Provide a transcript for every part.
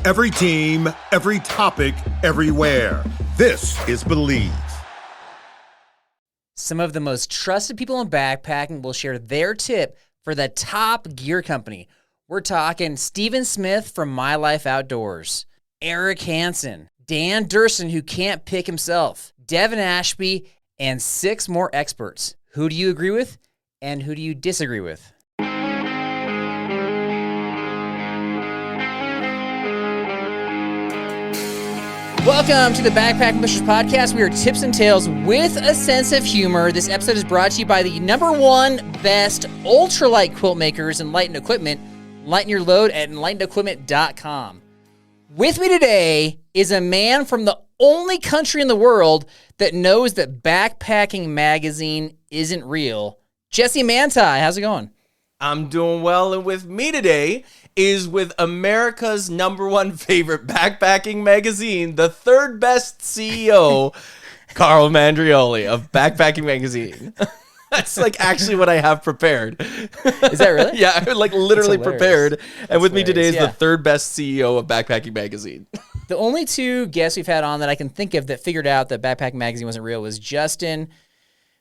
Every team, every topic, everywhere. This is Believe. Some of the most trusted people in backpacking will share their tip for the top gear company. We're talking Stephen Smith from My Life Outdoors, Eric Hanson, Dan Durston, who can't pick himself, Devin Ashby, and 6 more experts. Who do you agree with and who do you disagree with? Welcome to the Backpacking Blisters podcast. We are tips and tales with a sense of humor. This episode is brought to you by the #1 best ultralight quilt makers, Enlightened Equipment. Lighten your load at enlightenedequipment.com. With me today is a man from the only country in the world that knows that backpacking magazine isn't real. Jesse Manti, how's it going? I'm doing well, and with me today is with America's #1 favorite backpacking magazine, the 3rd best CEO, Carl Mandrioli of Backpacking Magazine. That's like actually what I have prepared. Is that really? Yeah, I like literally prepared. And with me today is Yeah. the 3rd best CEO of Backpacking Magazine. The only 2 guests we've had on that I can think of that figured out that backpacking magazine wasn't real was Justin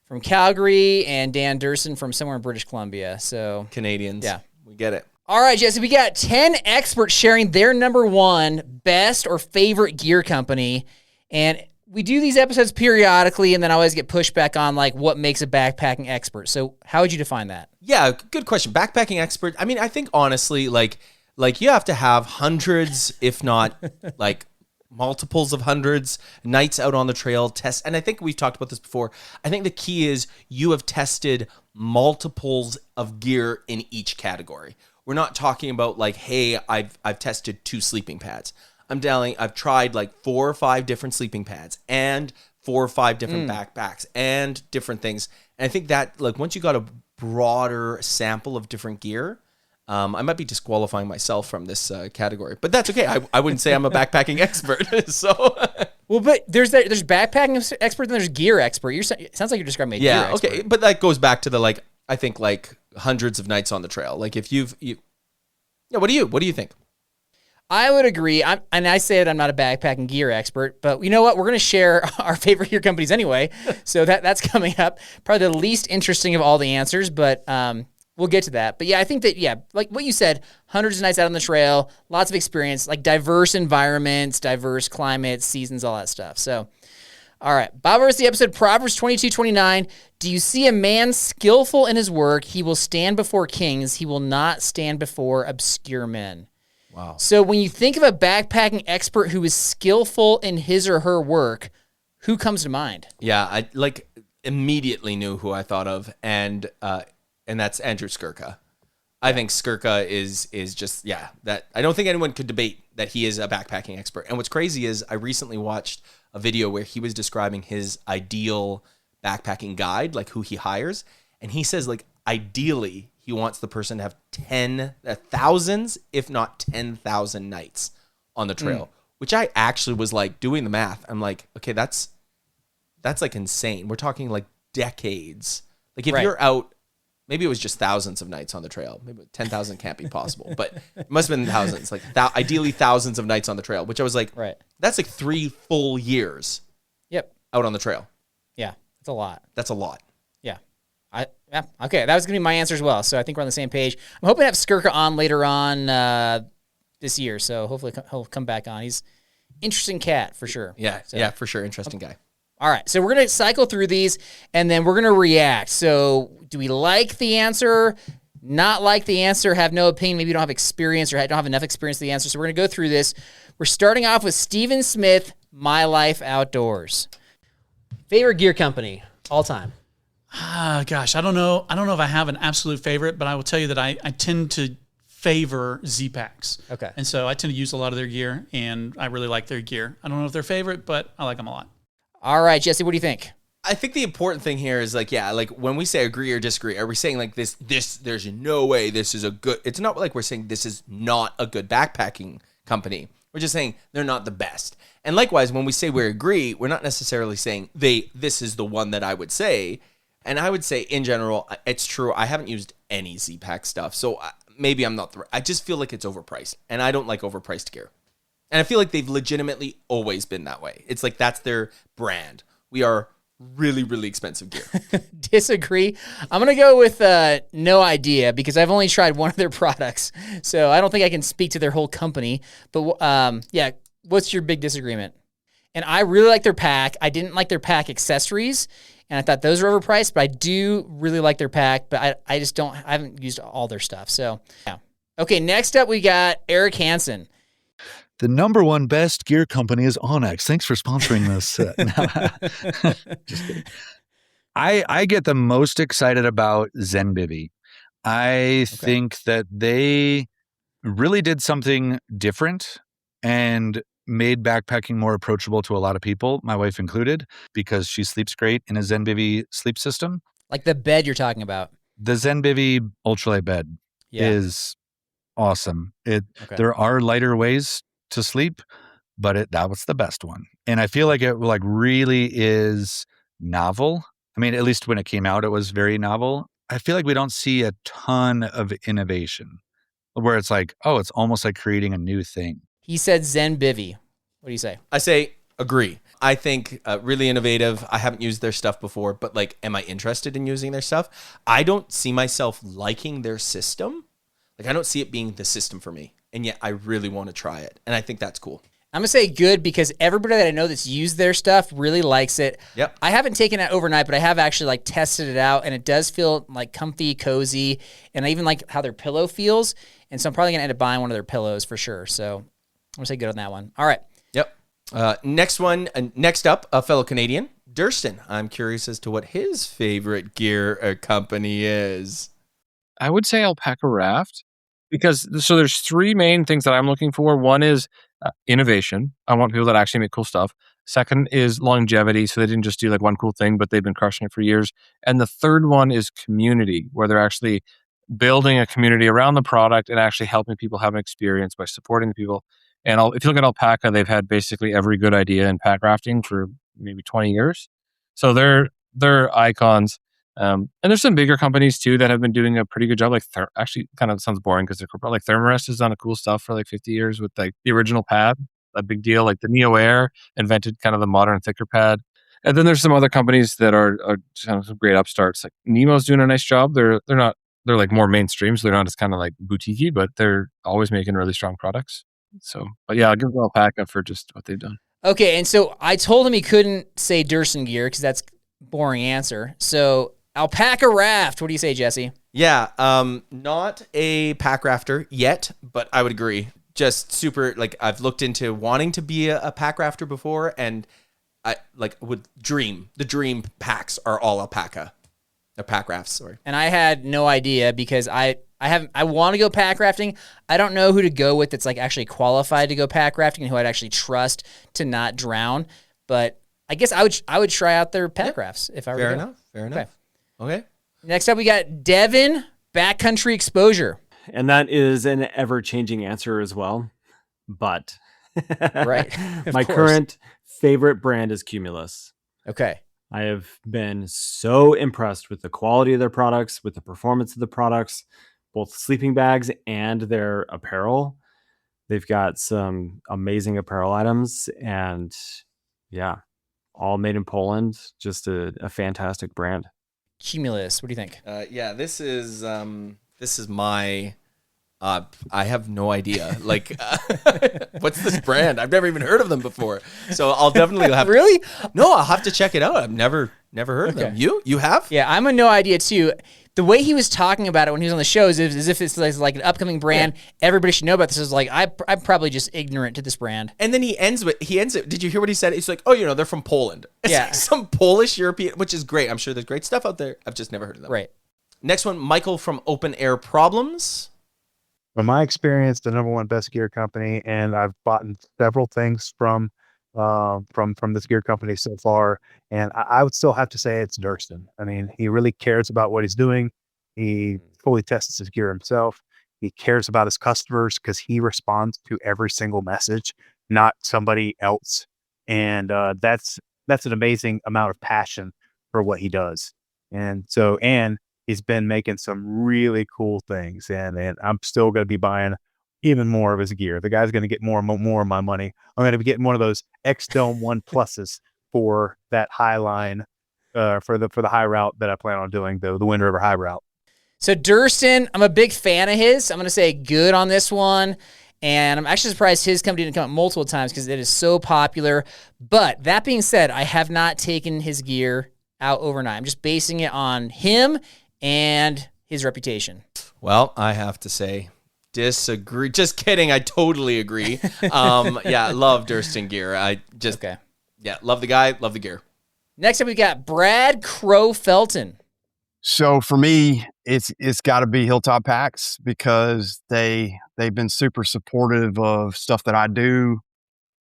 from Calgary and Dan Durston from somewhere in British Columbia. So Canadians. Yeah. We get it. All right, Jesse, we got 10 experts sharing their #1 best or favorite gear company. And we do these episodes periodically, and then I always get pushback on like what makes a backpacking expert. So how would you define that? Yeah, good question. Backpacking expert. I mean, I think honestly, like you have to have hundreds, if not like multiples of hundreds, nights out on the trail, test. And I think we've talked about this before. I think the key is you have tested multiples of gear in each category. We're not talking about like, hey, I've tested 2 sleeping pads. I've tried like 4 or 5 different sleeping pads and 4 or 5 different backpacks and different things. And I think that like once you got a broader sample of different gear, I might be disqualifying myself from this category, but that's okay. I wouldn't say I'm a backpacking expert. So, Well, but there's backpacking expert and there's gear expert. It sounds like you're describing a gear expert. okay, but that goes back to the like I think like hundreds of nights on the trail. Like if what do you think? I would agree. I say that I'm not a backpacking gear expert, but you know what? We're going to share our favorite gear companies anyway. So that's coming up. Probably the least interesting of all the answers, but we'll get to that. But yeah, I think that, like what you said, hundreds of nights out on the trail, lots of experience, like diverse environments, diverse climates, seasons, all that stuff. So, all right. Bible verse, the episode, Proverbs 22:29. Do you see a man skillful in his work? He will stand before kings. He will not stand before obscure men. Wow. So when you think of a backpacking expert who is skillful in his or her work, who comes to mind? Yeah, I like immediately knew who I thought of, and that's Andrew Skurka. I think Skurka is just that I don't think anyone could debate that he is a backpacking expert. And what's crazy is I recently watched a video where he was describing his ideal backpacking guide, like who he hires, and he says like ideally he wants the person to have thousands, if not 10,000 nights on the trail, which I actually was like doing the math. I'm like, okay, that's like insane. We're talking like decades. Like if you're out, maybe it was just thousands of nights on the trail. Maybe 10,000 can't be possible, but it must have been thousands, like ideally thousands of nights on the trail, which I was like, that's like 3 full years out on the trail. Yeah, it's a lot. That's a lot. Yeah. Okay, that was going to be my answer as well. So I think we're on the same page. I'm hoping to have Skurka on later on this year. So hopefully he'll come back on. He's interesting cat for sure. Yeah, for sure. Interesting guy. All right, so we're going to cycle through these, and then we're going to react. So do we like the answer, not like the answer, have no opinion, maybe you don't have experience or don't have enough experience with the answer? So we're going to go through this. We're starting off with Stephen Smith, My Life Outdoors. Favorite gear company, all time? Gosh, I don't know. I don't know if I have an absolute favorite, but I will tell you that I tend to favor Zpacks. Okay. And so I tend to use a lot of their gear, and I really like their gear. I don't know if they're favorite, but I like them a lot. All right, Jesse, what do you think? I think the important thing here is like, like when we say agree or disagree, are we saying like this, there's no way this is a good, it's not like we're saying this is not a good backpacking company. We're just saying they're not the best. And likewise, when we say we agree, we're not necessarily saying this is the one that I would say. And I would say in general, it's true. I haven't used any Zpacks stuff. So maybe I'm not, I just feel like it's overpriced and I don't like overpriced gear. And I feel like they've legitimately always been that way. It's like that's their brand. We are really, really expensive gear. Disagree. I'm going to go with no idea because I've only tried one of their products. So I don't think I can speak to their whole company. But yeah, what's your big disagreement? And I really like their pack. I didn't like their pack accessories, and I thought those were overpriced, but I do really like their pack, but I just don't, I haven't used all their stuff. So, yeah. Okay, next up we got Eric Hanson. The number one best gear company is Onyx. Thanks for sponsoring this. Just kidding. I get the most excited about ZenBivy. I think that they really did something different and made backpacking more approachable to a lot of people, my wife included, because she sleeps great in a ZenBivy sleep system. Like the bed you're talking about. The ZenBivy Ultralight bed is awesome. There are lighter ways to sleep, but that was the best one. And I feel like it like really is novel. I mean, at least when it came out, it was very novel. I feel like we don't see a ton of innovation where it's like, oh, it's almost like creating a new thing. He said ZenBivy. What do you say? I say agree. I think really innovative. I haven't used their stuff before, but like, am I interested in using their stuff? I don't see myself liking their system. Like, I don't see it being the system for me. And yet I really want to try it. And I think that's cool. I'm going to say good because everybody that I know that's used their stuff really likes it. Yep. I haven't taken it overnight, but I have actually like tested it out, and it does feel like comfy, cozy, and I even like how their pillow feels. And so I'm probably going to end up buying one of their pillows for sure. So I'm going to say good on that one. All right. Yep. Next up, a fellow Canadian, Durston. I'm curious as to what his favorite gear company is. I would say Alpaca Raft because there's three main things that I'm looking for. One is innovation. I want people that actually make cool stuff. Second is longevity. So they didn't just do like one cool thing, but they've been crushing it for years. And the third one is community, where they're actually building a community around the product and actually helping people have an experience by supporting the people. And if you look at Alpaca, they've had basically every good idea in pack rafting for maybe 20 years. So they're icons. And there's some bigger companies too that have been doing a pretty good job. Like actually, kind of sounds boring because they're corporate. Like Thermarest has done a cool stuff for like 50 years with like the original pad, a big deal. Like the Neo Air invented kind of the modern thicker pad. And then there's some other companies that are some great upstarts. Like Nemo's doing a nice job. They're like more mainstream, so they're not as kind of like boutiquey, but they're always making really strong products. So, but yeah, I'll give them Alpaca for just what they've done. Okay, and so I told him he couldn't say Durston gear because that's a boring answer. So Alpaca Raft, what do you say, Jesse? Yeah, not a pack rafter yet, but I would agree. Just super, like I've looked into wanting to be a pack rafter before, and I like would dream. The dream packs are all Alpaca. The pack rafts, sorry. And I had no idea because I want to go pack rafting. I don't know who to go with that's like actually qualified to go pack rafting and who I'd actually trust to not drown. But I guess I would try out their pack rafts if I were to go. Fair enough. Okay. Next up, we got Devin, Backcountry Exposure. And that is an ever-changing answer as well. But Right. my current favorite brand is Cumulus. Okay. I have been so impressed with the quality of their products, with the performance of the products, both sleeping bags and their apparel. They've got some amazing apparel items, and yeah, all made in Poland. Just a fantastic brand. Cumulus, what do you think? Yeah, this is my. I have no idea. Like, what's this brand? I've never even heard of them before. So I'll definitely have. Really? No, I'll have to check it out. I've never heard of them. You have? Yeah, I'm a no idea too. The way he was talking about it when he was on the show is as if it's like an upcoming brand. Yeah. Everybody should know about this. Is like I'm probably just ignorant to this brand. And then he ends it. Did you hear what he said? He's like, oh, they're from Poland. It's yeah, like some Polish European, which is great. I'm sure there's great stuff out there. I've just never heard of them. Right. Next one, Michael from Open Air Problems. From my experience, the number one best gear company, and I've bought several things from this gear company so far, and I would still have to say it's Durston. I mean, he really cares about what he's doing. He fully tests his gear himself. He cares about his customers because he responds to every single message, not somebody else. And that's an amazing amount of passion for what he does. And he's been making some really cool things, and I'm still going to be buying even more of his gear. The guy's going to get more of my money. I'm going to be getting one of those X Dome 1 Pluses for that high line, for the high route that I plan on doing, the Wind River high route. So Durston, I'm a big fan of his. I'm going to say good on this one. And I'm actually surprised his company didn't come up multiple times because it is so popular. But that being said, I have not taken his gear out overnight. I'm just basing it on him and his reputation. Well, I have to say, disagree. Just kidding. I totally agree. Yeah, love Durston gear. Love the guy, love the gear. Next up, we got Brad Crow Felton. So for me, it's got to be Hilltop Packs because they've been super supportive of stuff that I do,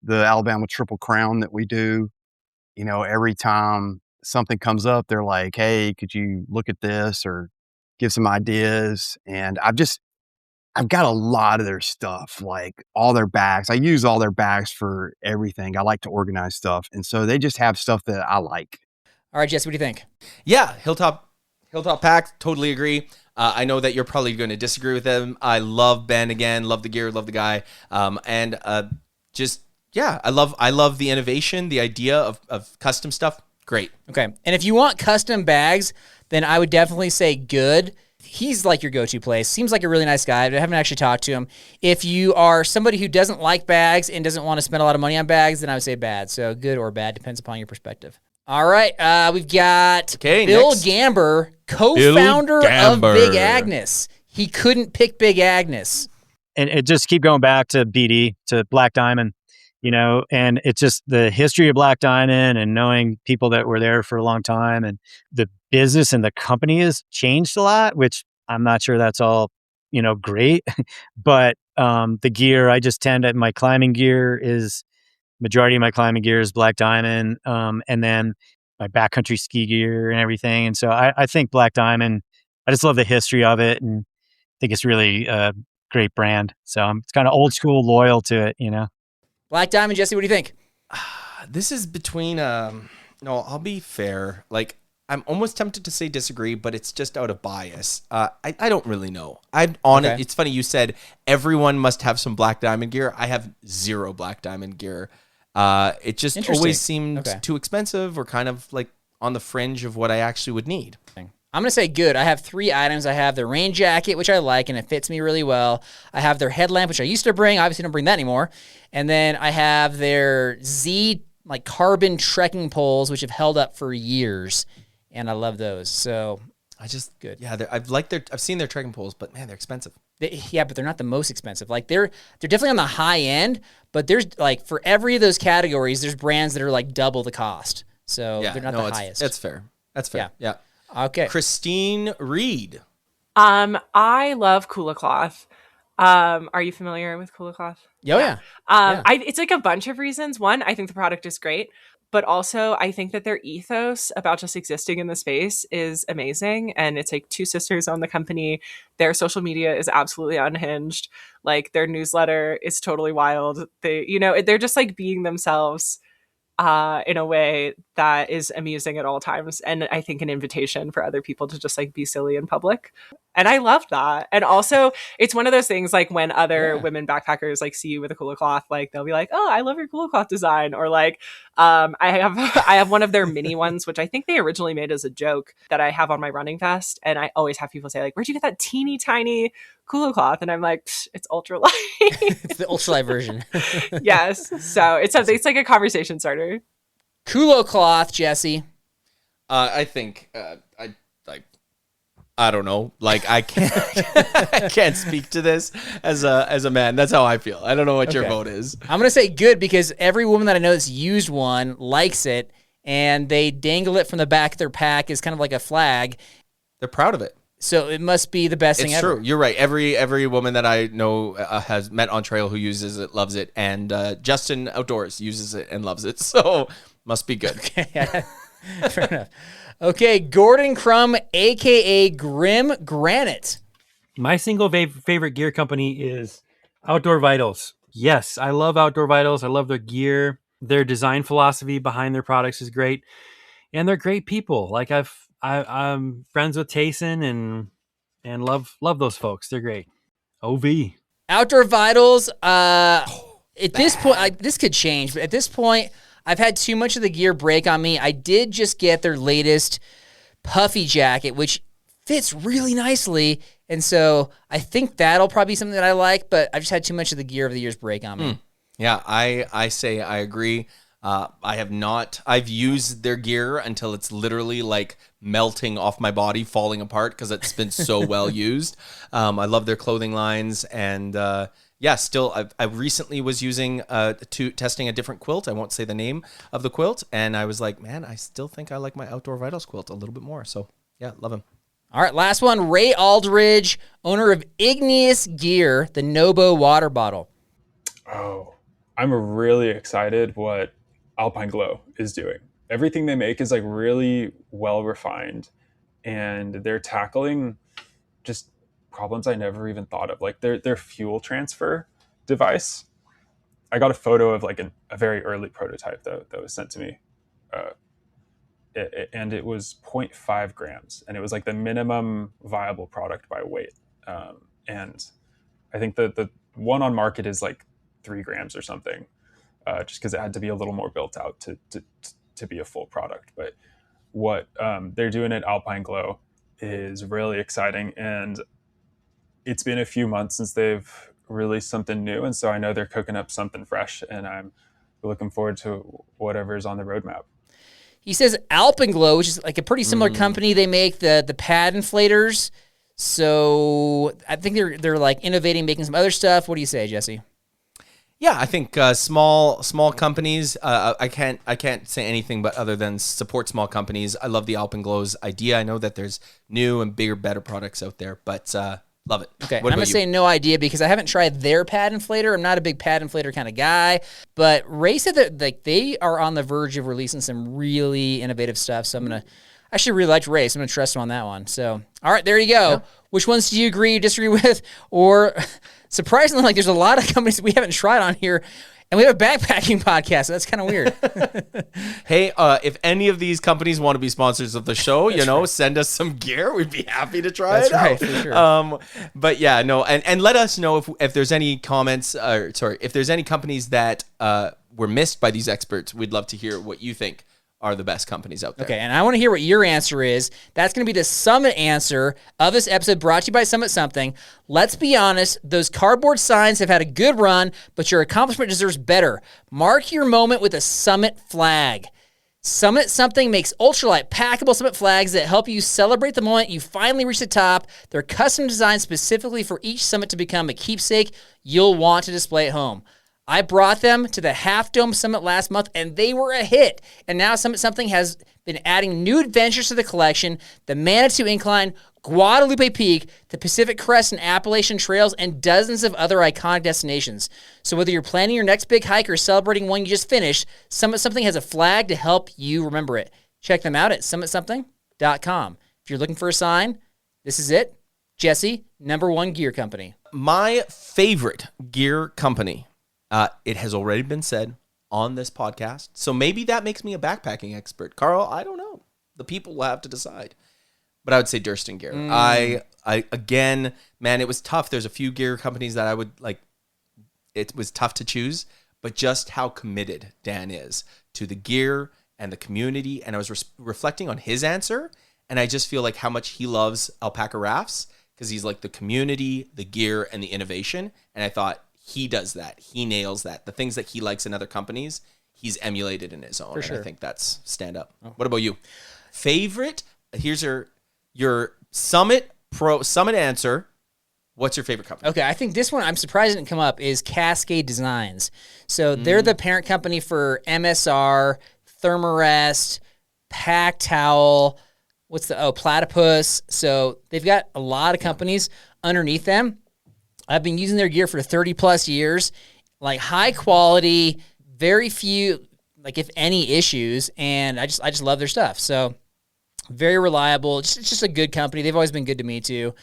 the Alabama Triple Crown that we do. You know, every time something comes up, they're like, "Hey, could you look at this or give some ideas?" And I've got a lot of their stuff, like all their bags. I use all their bags for everything. I like to organize stuff, and so they just have stuff that I like. All right, Jesse, what do you think? Yeah, Hilltop Pack, totally agree. I know that you're probably going to disagree with them. I love Ben again, love the gear, love the guy. I love the innovation, the idea of custom stuff. Great. Okay. And if you want custom bags, then I would definitely say good. He's like your go-to place. Seems like a really nice guy. I haven't actually talked to him. If you are somebody who doesn't like bags and doesn't want to spend a lot of money on bags, then I would say bad. So good or bad depends upon your perspective. All right, we've got Bill next. Gamber, co-founder of Big Agnes. He couldn't pick Big Agnes. And it just keep going back to BD, to Black Diamond, and it's just the history of Black Diamond and knowing people that were there for a long time, and the business and the company has changed a lot, which I'm not sure that's all, great. But the gear, my climbing gear is, majority of my climbing gear is Black Diamond, and then my backcountry ski gear and everything. And so I think Black Diamond, I just love the history of it and think it's really a great brand. So it's kind of old school, loyal to it, Black Diamond, Jesse, what do you think? This is between, no, I'll be fair. Like, I'm almost tempted to say disagree, but it's just out of bias. I don't really know. I'm on it. It's funny you said everyone must have some Black Diamond gear. I have zero Black Diamond gear. It just always seemed too expensive or kind of like on the fringe of what I actually would need. I'm going to say good. I have 3 items. I have their rain jacket, which I like, and it fits me really well. I have their headlamp, which I used to bring. Obviously don't bring that anymore. And then I have their Z carbon trekking poles, which have held up for years. And I love those. So good. Yeah, I've seen their trekking poles, but man, they're expensive. But they're not the most expensive. Like they're definitely on the high end, but there's for every of those categories, there's brands that are double the cost. So they're not the highest. That's fair. That's fair. Yeah. Okay. Christine Reed. I love Kula Cloth. Are you familiar with Kula Cloth? Oh, yeah. It's a bunch of reasons. One, I think the product is great. But also, I think that their ethos about just existing in the space is amazing. And it's 2 sisters own the company. Their social media is absolutely unhinged. Their newsletter is totally wild. They're just being themselves in a way that is amusing at all times. And I think an invitation for other people to just be silly in public. And I love that. And also it's one of those things when other women backpackers see you with a Kula Cloth, they'll be like, "Oh, I love your Kula Cloth design." Or I have one of their mini ones, which I think they originally made as a joke, that I have on my running vest. And I always have people say "Where'd you get that teeny tiny Kula Cloth?" And I'm like, "It's Ultralight." It's the Ultralight version. Yes. So it's a conversation starter. Kula Cloth, Jesse. I think I don't know. I can't I can't speak to this as a man. That's how I feel. I don't know what your vote is. I'm gonna say good because every woman that I know that's used one likes it, and they dangle it from the back of their pack as kind of like a flag. They're proud of it. So it must be the best thing ever. It's true. You're right. Every woman that I know has met on trail who uses it loves it, and Justin Outdoors uses it and loves it. So must be good. Okay. Fair enough. Okay, Gordon Crum, a.k.a. Grim Granite. My single favorite gear company is Outdoor Vitals. Yes, I love Outdoor Vitals. I love their gear. Their design philosophy behind their products is great. And they're great people. I'm friends with Tayson and love those folks. They're great. OV. Outdoor Vitals. At this point, this could change, but at this point, I've had too much of the gear break on me. I did just get their latest puffy jacket, which fits really nicely. And so I think that'll probably be something that I like, but I've just had too much of the gear over the years break on me. Yeah, I say I agree. I have not. I've used their gear until it's literally like melting off my body, falling apart because it's been so well used. I love their clothing lines, and still, I recently was using testing a different quilt. I won't say the name of the quilt, and I was like, man, I still think I like my Outdoor Vitals quilt a little bit more. So yeah, love him. All right, last one. Ray Aldridge, owner of Igneous Gear, the Nobo water bottle. Oh, I'm really excited what Alpine Glow is doing. Everything they make is like really well refined, and they're tackling just problems I never even thought of. Like their fuel transfer device. I got a photo of like a very early prototype that was sent to me. And it was 0.5 grams, and it was like the minimum viable product by weight. And I think the one on market is like 3 grams or something, just because it had to be a little more built out to be a full product. But what they're doing at Alpine Glow is really exciting, and it's been a few months since they've released something new, and so I know they're cooking up something fresh, and I'm looking forward to whatever's on the roadmap. He says Alpenglow, which is like a pretty similar company. They make the pad inflators. So I think they're like innovating, making some other stuff. What do you say, Jesse? Yeah, I think small companies. I can't say anything but other than support small companies. I love the Alpenglow's idea. I know that there's new and bigger, better products out there, but love it. Okay, I'm gonna say no idea because I haven't tried their pad inflator. I'm not a big pad inflator kind of guy, but Ray said that like they are on the verge of releasing some really innovative stuff. So I actually really liked Ray, so I'm gonna trust him on that one. So all right, there you go. Yeah. Which ones do you agree, disagree with, or surprisingly, like there's a lot of companies we haven't tried on here. And we have a backpacking podcast, so that's kind of weird. Hey, if any of these companies want to be sponsors of the show, send us some gear. We'd be happy to try it out. For sure. But yeah, no, and let us know if there's any comments, if there's any companies that were missed by these experts. We'd love to hear what you think are the best companies out there. Okay, and I want to hear what your answer is. That's going to be the Summit answer of this episode brought to you by Summit Something. Let's be honest, those cardboard signs have had a good run, but your accomplishment deserves better. Mark your moment with a Summit flag. Summit Something makes ultralight, packable Summit flags that help you celebrate the moment you finally reach the top. They're custom designed specifically for each summit to become a keepsake you'll want to display at home. I brought them to the Half Dome Summit last month, and they were a hit. And now Summit Something has been adding new adventures to the collection: the Manitou Incline, Guadalupe Peak, the Pacific Crest and Appalachian Trails, and dozens of other iconic destinations. So whether you're planning your next big hike or celebrating one you just finished, Summit Something has a flag to help you remember it. Check them out at summitsomething.com. If you're looking for a sign, this is it. Jesse, #1 gear company. My favorite gear company. It has already been said on this podcast, so maybe that makes me a backpacking expert. Carl, I don't know. The people will have to decide. But I would say Durston Gear. I again, man, it was tough. There's a few gear companies that I would like. It was tough to choose, but just how committed Dan is to the gear and the community. And I was reflecting on his answer, and I just feel like how much he loves Alpaca Rafts because he's like the community, the gear, and the innovation. And I thought, he does that. He nails that. The things that he likes in other companies, he's emulated in his own. For sure. And I think that's stand up. Oh. What about you? Favorite? Here's your Summit answer. What's your favorite company? Okay, I think this one, I'm surprised it didn't come up, is Cascade Designs. So they're the parent company for MSR, Thermarest, Pack Towel, Platypus. So they've got a lot of companies underneath them. I've been using their gear for 30 plus years, like high quality, very few, like if any issues. And I just love their stuff. So very reliable. It's just a good company. They've always been good to me too.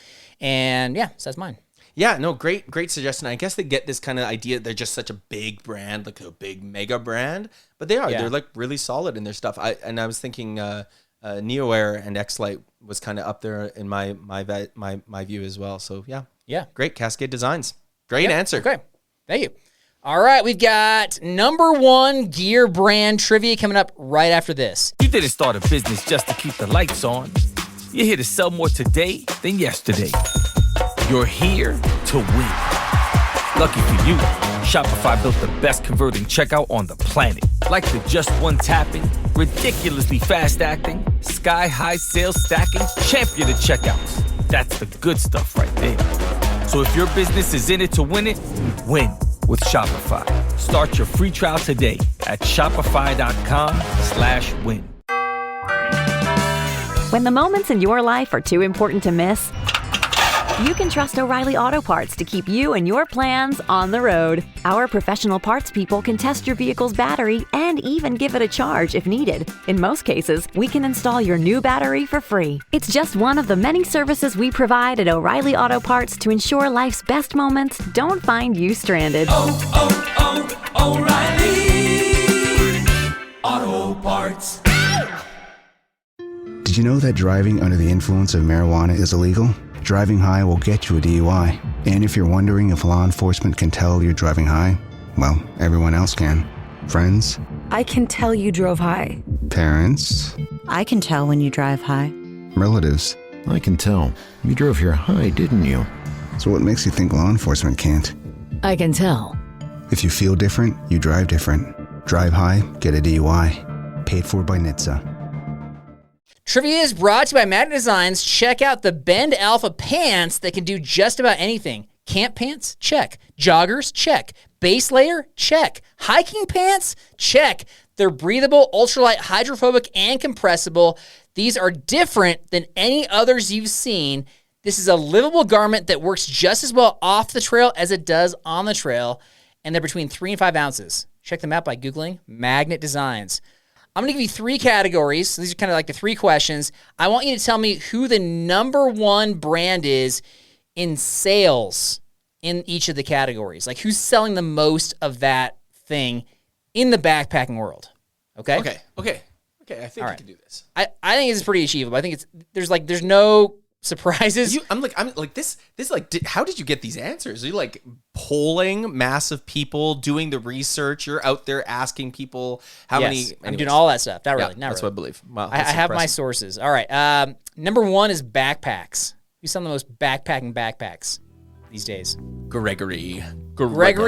And yeah, so that's mine. Yeah, no, great suggestion. I guess they get this kind of idea. They're just such a big brand, like a big mega brand, but they are. Yeah. They're like really solid in their stuff. I was thinking NeoAir and X-Lite was kind of up there in my view as well. So yeah, yeah, great Cascade Designs. Great answer. Okay. Thank you. All right. We've got number one gear brand trivia coming up right after this. You didn't start a business just to keep the lights on. You're here to sell more today than yesterday. You're here to win. Lucky for you, Shopify built the best converting checkout on the planet. Like the just one tapping, ridiculously fast acting, sky-high sales stacking, champion of checkouts. That's the good stuff right there. So if your business is in it to win it, win with Shopify. Start your free trial today at shopify.com/win. When the moments in your life are too important to miss, you can trust O'Reilly Auto Parts to keep you and your plans on the road. Our professional parts people can test your vehicle's battery and even give it a charge if needed. In most cases, we can install your new battery for free. It's just one of the many services we provide at O'Reilly Auto Parts to ensure life's best moments don't find you stranded. O'Reilly Auto Parts. Did you know that driving under the influence of marijuana is illegal? Driving high will get you a DUI. And if you're wondering if law enforcement can tell you're driving high, well, everyone else can. Friends? I can tell you drove high. Parents? I can tell when you drive high. Relatives? I can tell. You drove here high, didn't you? So what makes you think law enforcement can't? I can tell. If you feel different, you drive different. Drive high, get a DUI. Paid for by NHTSA. Trivia is brought to you by Magnet Designs. Check out the Bend Alpha pants that can do just about anything. Camp pants? Check. Joggers? Check. Base layer? Check. Hiking pants? Check. They're breathable, ultralight, hydrophobic, and compressible. These are different than any others you've seen. This is a livable garment that works just as well off the trail as it does on the trail, and they're between 3 and 5 ounces. Check them out by Googling Magnet Designs. I'm going to give you 3 categories. So these are kind of like the 3 questions. I want you to tell me who the number one brand is in sales in each of the categories. Like who's selling the most of that thing in the backpacking world. Okay? Okay. I think I can do this. I think it's pretty achievable. I think there's no surprises. I'm like this how did you get these answers? Are you like polling massive people, doing the research? You're out there asking people how many? Anyways. I'm doing all that stuff. Not really. That's what I believe. Wow, I have my sources. All right. Number 1 is backpacks. Who's selling the most backpacking backpacks these days? Gregory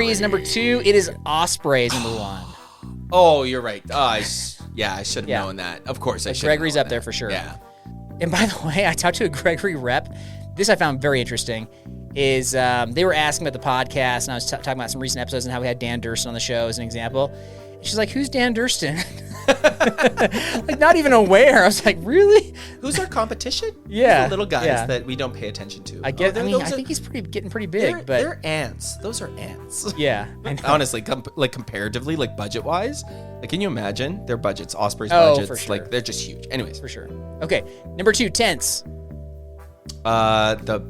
is number 2. It is Osprey is number 1. Oh, you're right. I should have known that. Of course, I should. Gregory's up there for sure. Yeah. And by the way, I talked to a Gregory rep. This I found very interesting. Is they were asking about the podcast, and I was talking about some recent episodes and how we had Dan Durston on the show as an example. And she's like, "Who's Dan Durston?" Like, not even aware. I was like, "Really? Who's our competition?" Yeah, the little guys that we don't pay attention to. I think he's getting pretty big. But they're ants. Those are ants. Yeah, honestly, comparatively, like budget wise, like can you imagine their budgets? Osprey's budgets, for sure. Like they're just huge. Anyways, for sure. Okay, number 2, tents. The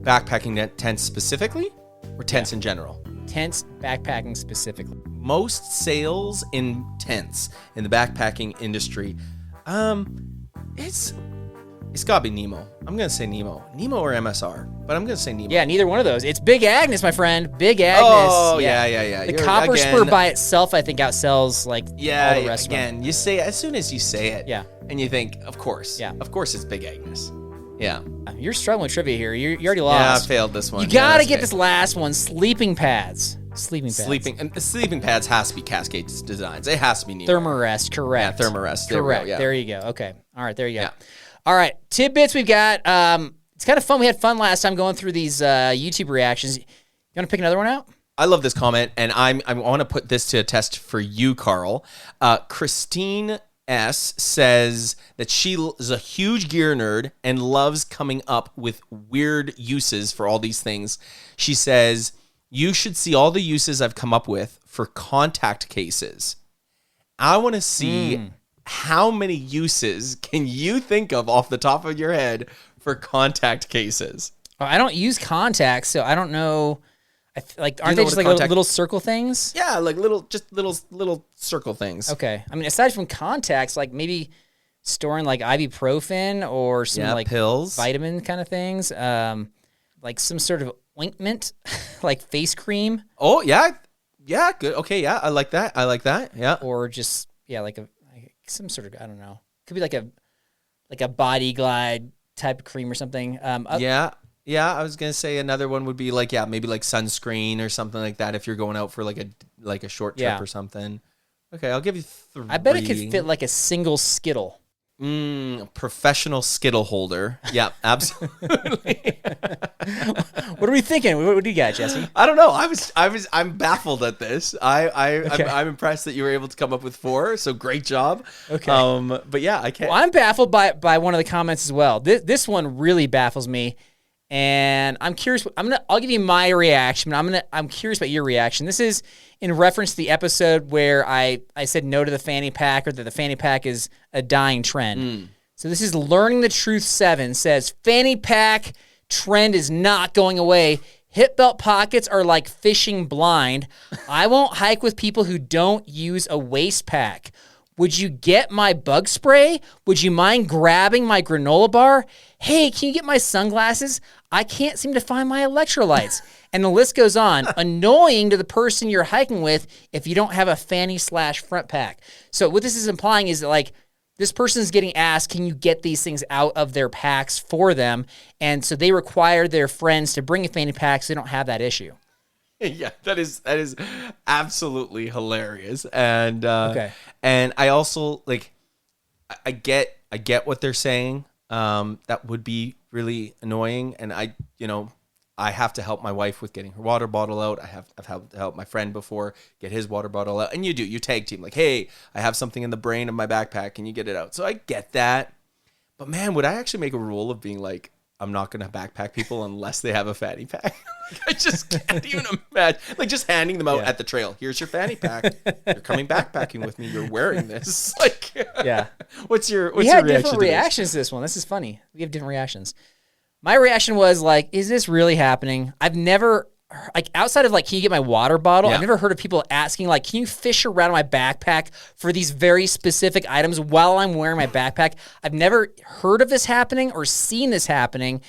backpacking tents specifically, or tents in general? Tents, backpacking specifically. Most sales in tents in the backpacking industry, it's gotta be Nemo. I'm gonna say Nemo or MSR, but I'm gonna say Nemo. Yeah, neither one of those. It's Big Agnes, my friend. Big Agnes. Oh yeah. The copper spur by itself, I think, outsells like all the rest of them. You say as soon as you say it, and you think, of course, it's Big Agnes. Yeah. You're struggling with trivia here. You already lost. Yeah, I failed this one. You gotta get this last one. Sleeping pads. Sleeping pads has to be Cascade Designs. It has to be Nemo. Thermarest, correct. Yeah, Thermarest. Correct. There you go. Okay. All right, there you go. Yeah. All right, tidbits we've got. It's kind of fun. We had fun last time going through these YouTube reactions. You want to pick another one out? I love this comment, and I want to put this to a test for you, Carl. Christine S says that she is a huge gear nerd and loves coming up with weird uses for all these things. She says, you should see all the uses I've come up with for contact cases. I want to see how many uses can you think of off the top of your head for contact cases? I don't use contacts, so I don't know. Aren't they just like little circle things? Yeah, like little circle things. Okay. I mean, aside from contacts, like maybe storing like ibuprofen or some like pills, vitamin kind of things, like some sort of ointment, like face cream. Oh yeah, yeah, good. Okay, yeah, I like that. Yeah. Or just like some sort of, I don't know. Could be like a Body Glide type of cream or something. Yeah. I was gonna say another one would be like maybe like sunscreen or something like that if you're going out for like a short trip or something. Okay, I'll give you 3. I bet it could fit like a single Skittle. Professional Skittle holder. Yeah, absolutely. What are we thinking? What do you got, Jesse? I don't know. I'm baffled at this. I'm impressed that you were able to come up with 4. So great job. Okay. But yeah, I can't. Well, I'm baffled by one of the comments as well. This one really baffles me, and I'm curious. I'll give you my reaction. But I'm curious about your reaction. This is in reference to the episode where I said no to the fanny pack, or that the fanny pack is a dying trend. So this is Learning the Truth 7 says fanny pack trend is not going away. Hip belt pockets are like fishing blind. I won't hike with people who don't use a waist pack. Would you get my bug spray? Would you mind grabbing my granola bar? Hey, can you get my sunglasses? I can't seem to find my electrolytes. And the list goes on. Annoying to the person you're hiking with if you don't have a fanny/front pack. So what this is implying is that, like, this person is getting asked, can you get these things out of their packs for them? And so they require their friends to bring a fanny pack so they don't have that issue. Yeah, that is absolutely hilarious. And Okay. And I also I get what they're saying. That would be really annoying, and I have to help my wife with getting her water bottle out. I've had to help my friend before get his water bottle out, and you tag team, like, hey, I have something in the brain of my backpack, can you get it out? So I get that, but man, would I actually make a rule of being like, I'm not going to backpack people unless they have a fanny pack? I just can't even imagine. Like, just handing them out at the trail. Here's your fanny pack. You're coming backpacking with me. You're wearing this. Like, what's your we reaction had different to reactions to this one. This is funny. We have different reactions. My reaction was like, is this really happening? I've never, like, outside of like, can you get my water bottle? I've never heard of people asking, like, can you fish around my backpack for these very specific items while I'm wearing my backpack? I've never heard of this happening or seen this happening.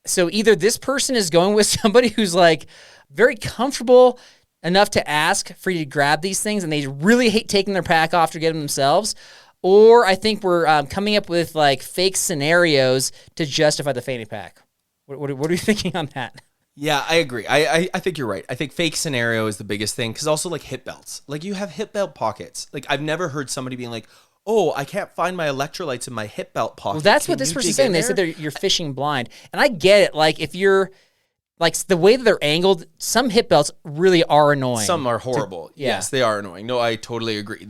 So either this person is going with somebody who's like very comfortable enough to ask for you to grab these things, and they really hate taking their pack off to get them themselves. Or I think we're coming up with like fake scenarios to justify the fanny pack. What are you thinking on that? Yeah, I agree. I think you're right. I think fake scenario is the biggest thing, because also like hip belts. Like, you have hip belt pockets. Like, I've never heard somebody being like, oh, I can't find my electrolytes in my hip belt pocket. Well, that's what this person's saying. They said you're fishing blind. And I get it. Like, if you're, like, the way that they're angled, some hip belts really are annoying. Some are horrible. Yes, they are annoying. No, I totally agree.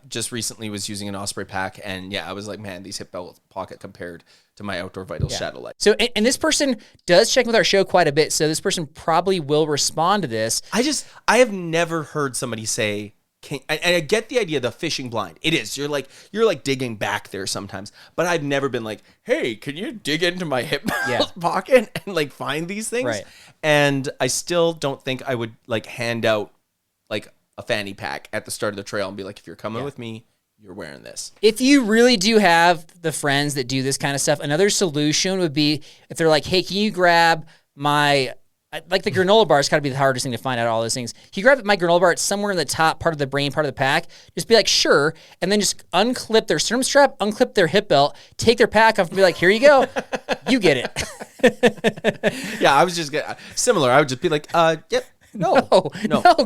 Just recently was using an Osprey pack, and I was like, man, these hip belt pocket compared to my Outdoor Vitals Shadow Light. So, and this person does check with our show quite a bit, so this person probably will respond to this. I have never heard somebody say, I get the idea of the fishing blind. It is. You're like digging back there sometimes. But I've never been like, hey, can you dig into my hip belt pocket and like find these things? Right. And I still don't think I would like hand out like a fanny pack at the start of the trail and be like, if you're coming with me, you're wearing this. If you really do have the friends that do this kind of stuff, another solution would be if they're like, hey, can you grab my... Like, the granola bar has got to be the hardest thing to find out all those things. You grab my granola bar, it's somewhere in the top part of the brain, part of the pack. Just be like, sure. And then just unclip their sternum strap, unclip their hip belt, take their pack off and be like, here you go. You get it. Yeah, I was just similar. I would just be like, yep. No,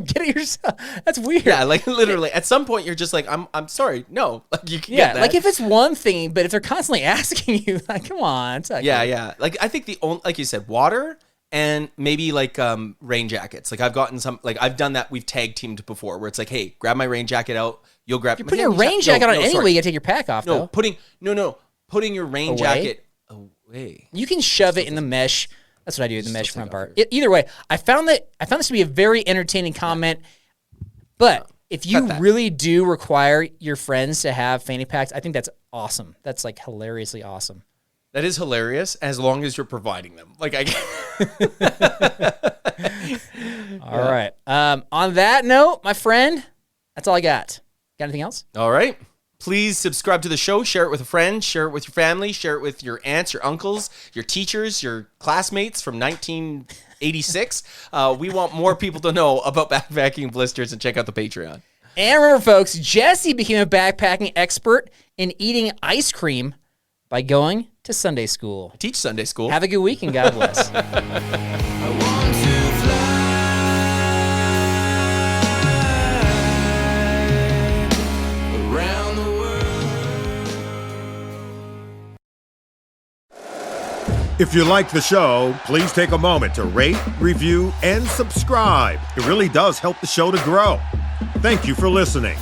get it yourself. That's weird. Yeah, like literally at some point you're just like, I'm sorry. No, like you can get that. Like if it's one thing, but if they're constantly asking you, like, come on. It's okay. Yeah. Like I think the only, like you said, water, and maybe like rain jackets. Like I've gotten some, like I've done that. We've tag teamed before where it's like, hey, grab my rain jacket out. You'll grab. You're putting your rain jacket on anyway. You gotta take your pack off. No, though. putting your rain jacket away. You can shove it in the mesh. That's what I do with the mesh front part. Either way, I found this to be a very entertaining comment. But if you really do require your friends to have fanny packs, I think that's awesome. That's like hilariously awesome. That is hilarious, as long as you're providing them. Like All right. On that note, my friend, that's all I got. Got anything else? All right. Please subscribe to the show, share it with a friend, share it with your family, share it with your aunts, your uncles, your teachers, your classmates from 1986. We want more people to know about backpacking blisters, and check out the Patreon. And remember, folks, Jesse became a backpacking expert in eating ice cream by going to Sunday school. I teach Sunday school. Have a good week and God bless. If you liked the show, please take a moment to rate, review, and subscribe. It really does help the show to grow. Thank you for listening.